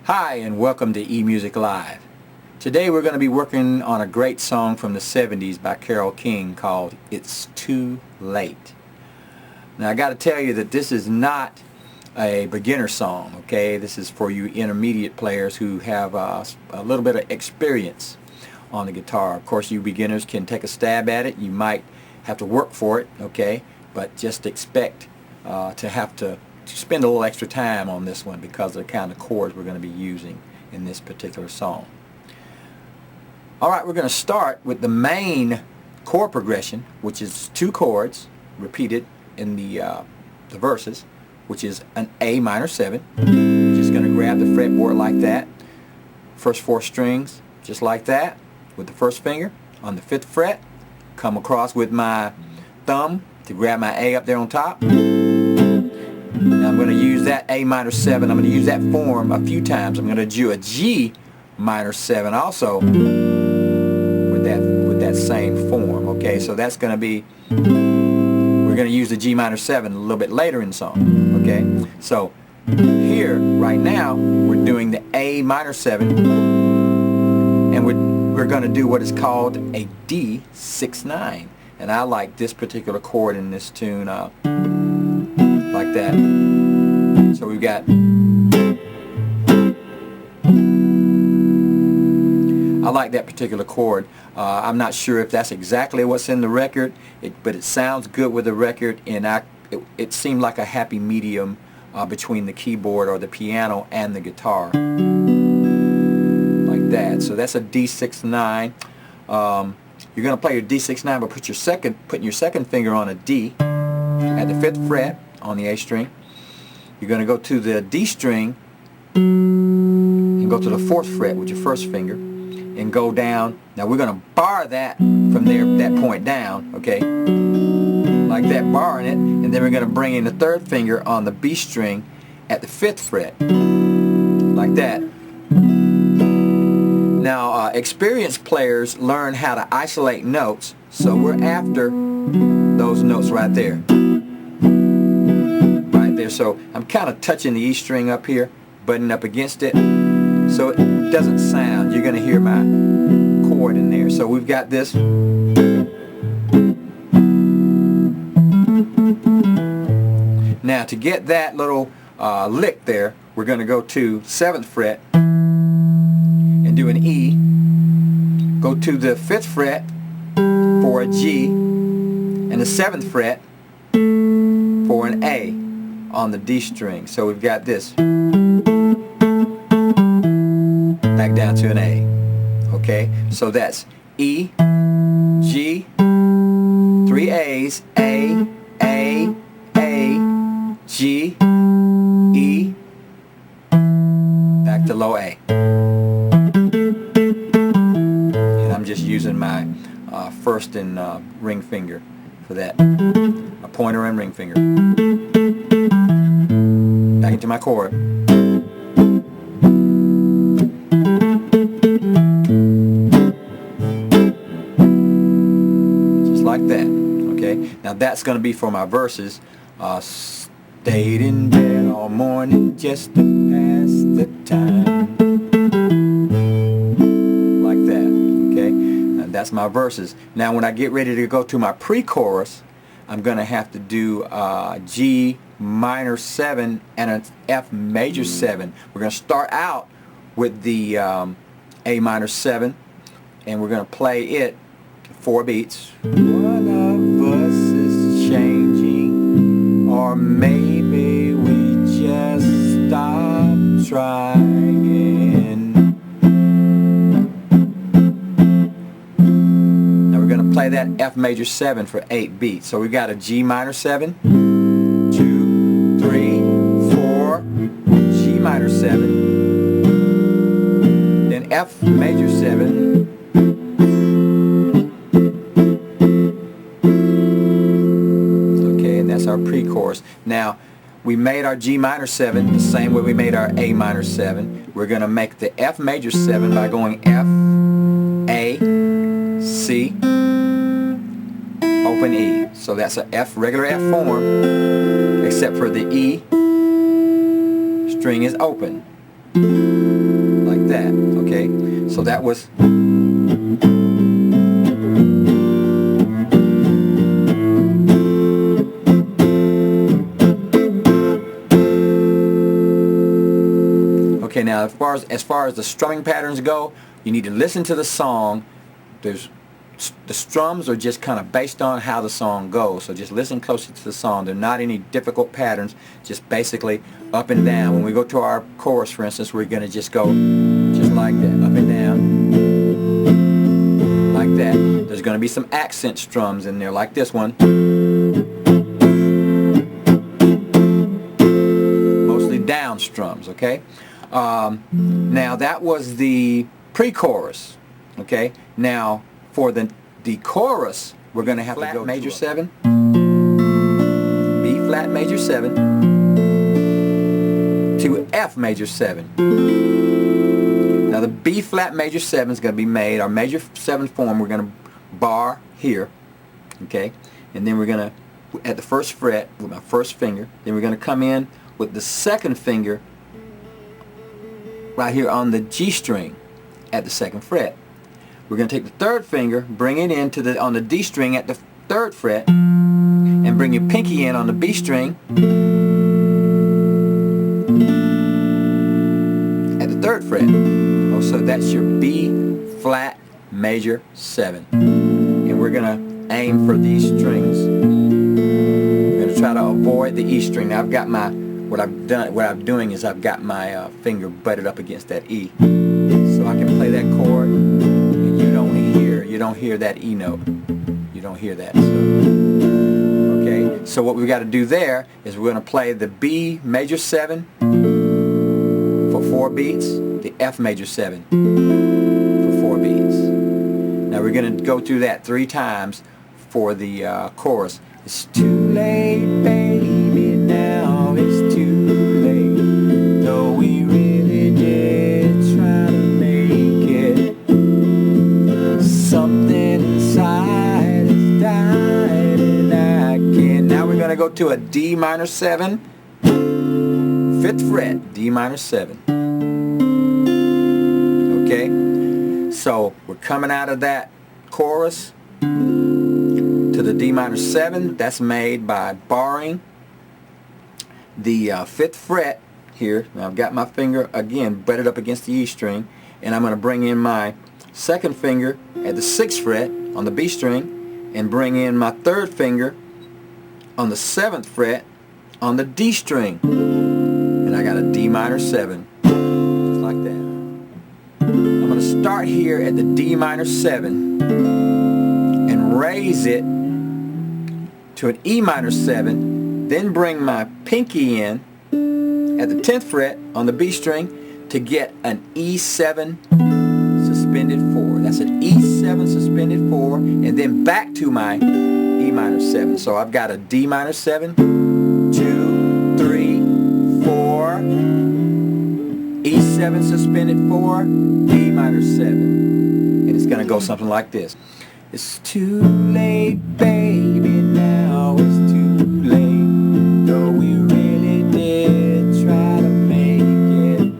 Hi, and welcome to EEMusicLIVE. Today we're going to be working on a great song from the 70s by Carole King called It's Too Late. Now I got to tell you that this is not a beginner song, okay? This is for you intermediate players who have a little bit of experience on the guitar. Of course, you beginners can take a stab at it. You might have to work for it, okay? But just expect to have to spend a little extra time on this one because of the kind of chords we're going to be using in this particular song. Alright, we're going to start with the main chord progression, which is two chords repeated in the verses, which is an A minor 7. We're just going to grab the fretboard like that, first 4 strings just like that with the first finger on the 5th fret, come across with my thumb to grab my A up there on top. Now I'm going to use that A minor 7. I'm going to use that form a few times. I'm going to do a G minor 7 also with that same form. Okay, so that's going to be, we're going to use the G minor 7 a little bit later in the song. Okay, so here right now we're doing the A minor 7, and we're going to do what is called a D6-9, and I like this particular chord in this tune like that. So we've got, I like that particular chord. I'm not sure if that's exactly what's in the record, but it sounds good with the record, and it seemed like a happy medium between the keyboard or the piano and the guitar, like that. So that's a D6-9. You're going to play your D6-9, but putting your second finger on a D at the 5th fret on the A string. You're going to go to the D string and go to the 4th fret with your first finger and go down. Now we're going to bar that from there, that point down, okay, like that, barring it, and then we're going to bring in the 3rd finger on the B string at the 5th fret, like that. Now experienced players learn how to isolate notes, so we're after those notes right there. So I'm kind of touching the E string up here, buttoning up against it, so it doesn't sound. You're going to hear my chord in there. So we've got this. Now to get that little lick there, we're going to go to 7th fret and do an E. Go to the 5th fret for a G, and the 7th fret for an A on the D string. So we've got this back down to an A. Okay, so that's E, G, 3 A's, A, G, E, back to low A. And I'm just using my first and ring finger for that, a pointer and ring finger. Back into my chord. Just like that. Okay. Now that's going to be for my verses. Stayed in bed all morning just to pass the time. Like that. Okay. Now that's my verses. Now when I get ready to go to my pre-chorus, I'm going to have to do G minor 7 and an F major 7. We're going to start out with the A minor 7, and we're going to play it 4 beats. One of us is changing, or maybe we just stopped trying. Now we're going to play that F major 7 for 8 beats. So we got a G minor 7, 2, 3, 4, G minor 7, then F major 7, okay, and that's our pre-chorus. Now we made our G minor 7 the same way we made our A minor 7. We're going to make the F major 7 by going F, A, C, open E. So that's a F, regular F form, except for the E string is open. that. Okay, so that was. Okay, now as far as the strumming patterns go, you need to listen to the song. The strums are just kind of based on how the song goes, so just listen closely to the song. There are not any difficult patterns, just basically up and down. When we go to our chorus, for instance, we're going to just go just like that, up and down, like that. There's going to be some accent strums in there, like this one. Mostly down strums, okay? Now that was the pre-chorus, okay? Now for the chorus, we're going to have to go major 7, B flat major 7 to F major 7. Now the B flat major 7 is going to be made, our major 7 form, we're going to bar here, okay? And then we're going to, at the first fret with my first finger, then we're going to come in with the second finger right here on the G string at the second fret. We're going to take the third finger, bring it into on the D string at the third fret, and bring your pinky in on the B string at the third fret. Oh, so that's your B flat major 7. And we're going to aim for these strings. We're going to try to avoid the E string. Now I've got my what I'm doing is I've got my finger butted up against that E, so I can play that chord, and you don't hear that E note. You don't hear that. So, okay. So what we've got to do there is we're going to play the B major 7 for 4 beats, the F major 7 for 4 beats. Now we're going to go through that 3 times for the chorus. It's too late, baby, now it's too late, though we really did try to make it. Something inside has died and I can't. Now we're going to go to a D minor 7, 5th fret, D minor 7. Okay, so we're coming out of that chorus to the D minor 7. That's made by barring the 5th fret here. Now I've got my finger again butted up against the E string, and I'm going to bring in my second finger at the 6th fret on the B string and bring in my third finger on the 7th fret on the D string, and I got a D minor 7, just like that. I'm going to start here at the D minor 7 and raise it to an E minor 7, then bring my pinky in at the 10th fret on the B string to get an E7 suspended 4. That's an E7 suspended 4, and then back to my E minor 7. So I've got a D minor 7, 2, 3, 4, E7 suspended 4, E minor 7. And it's going to go something like this. It's too late, baby, now it's too late, though we really did try to make it.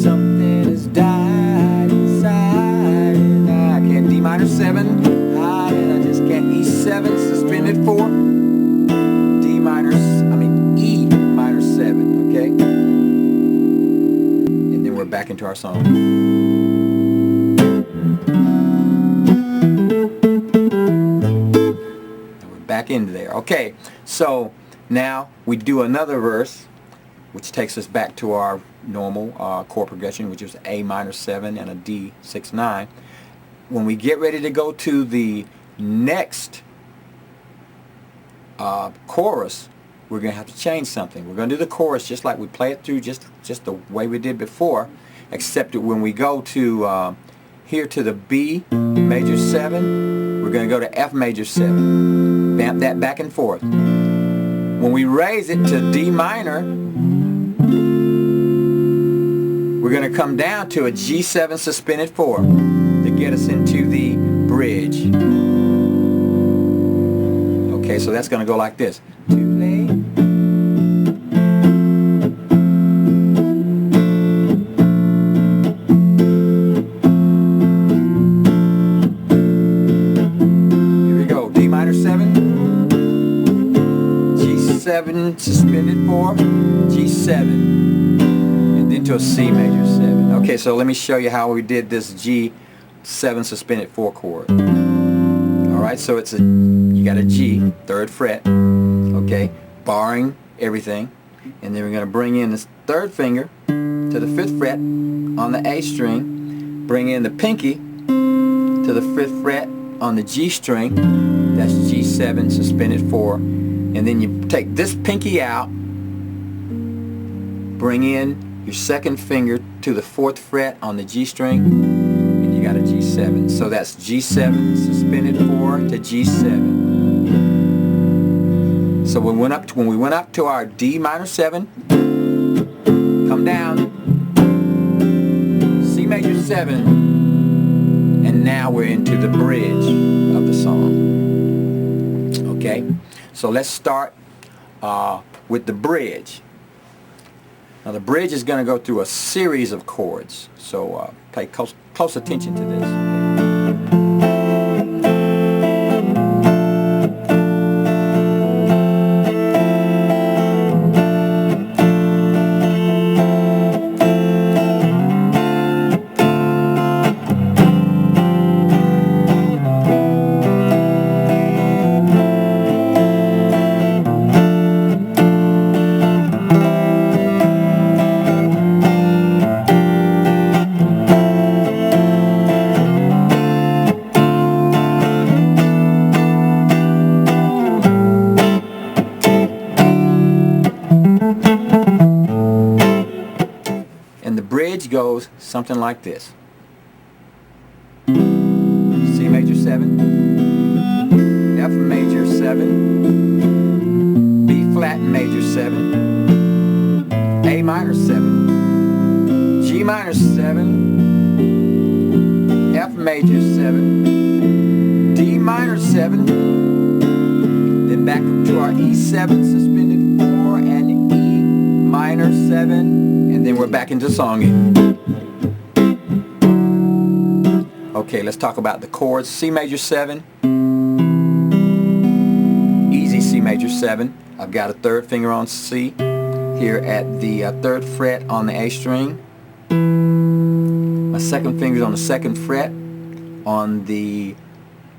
Something has died inside and I can't. D minor 7, and I just can't. E7 suspended 4, E minor 7, okay? And then we're back into our song. Back into there. Okay, so now we do another verse, which takes us back to our normal chord progression, which is A minor 7 and a D 6/9. When we get ready to go to the next chorus, we're going to have to change something. We're going to do the chorus just like we play it through, just the way we did before, except that when we go to here to the B major 7, we're going to go to F major 7. Vamp that back and forth. When we raise it to D minor, we're going to come down to a G7 suspended 4 to get us into the bridge. Okay, so that's going to go like this. Too late. to a C major 7. Okay, so let me show you how we did this G7 suspended 4 chord. Alright, so it's you got a G, 3rd fret, okay, barring everything, and then we're going to bring in this 3rd finger to the 5th fret on the A string, bring in the pinky to the 5th fret on the G string, that's G7 suspended 4, and then you take this pinky out, bring in your 2nd finger to the 4th fret on the G string, and you got a G7. So that's G7 suspended 4 to G7. So when we went up to our D minor 7, come down, C major 7, and now we're into the bridge of the song. Okay, so let's start with the bridge. Now the bridge is going to go through a series of chords, so pay close attention to this. And the bridge goes something like this. C major 7, F major 7, B flat major 7, A minor 7, G minor 7, F major 7, D minor 7, then back up to our E7 suspended 4 and E minor 7, and then we're back into song again. Okay, let's talk about the chords. C major 7, easy C major 7. I've got a 3rd finger on C here at the 3rd fret on the A string. My 2nd finger is on the 2nd fret on the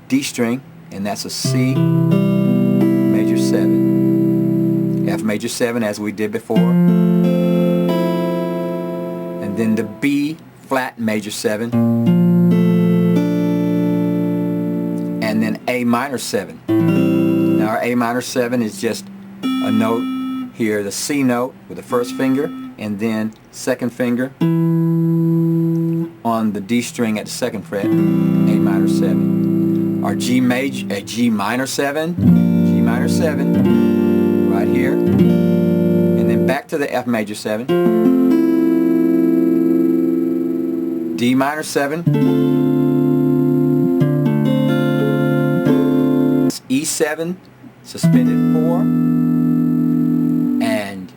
D string, and that's a C major 7. F major 7 as we did before. And then the B flat major 7. And then A minor 7. Now our A minor 7 is just a note here, the C note with the 1st finger, and then 2nd finger on the D string at the 2nd fret, A minor 7. Our G minor 7, right here, and then back to the F major 7, D minor 7, E7 suspended 4, and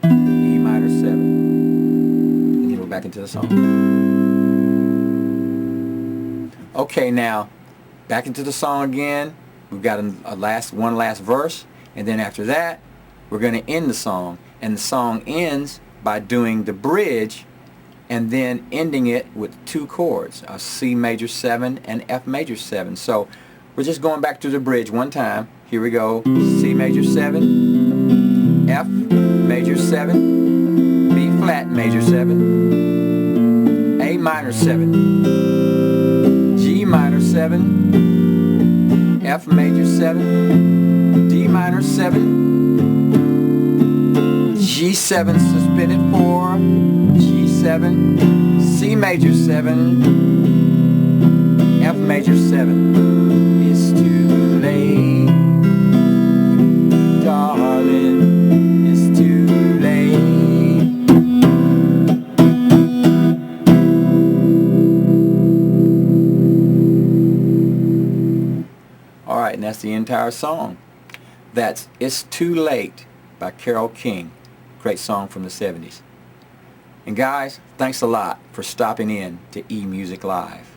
E minor 7, and then we're back into the song. Okay, now back into the song again. We've got one last verse, and then after that we're going to end the song, and the song ends by doing the bridge and then ending it with 2 chords, a C major 7 and F major 7. So we're just going back to the bridge one time. Here we go. C major 7, F major 7, B flat major 7, A minor 7, G minor 7, F major 7, D minor 7, G7 suspended 4, G7, C major 7, F major 7. It's too late, darling, it's too late. Alright, and that's the entire song. That's It's Too Late by Carole King. Great song from the 70s. And guys, thanks a lot for stopping in to EEMusicLIVE.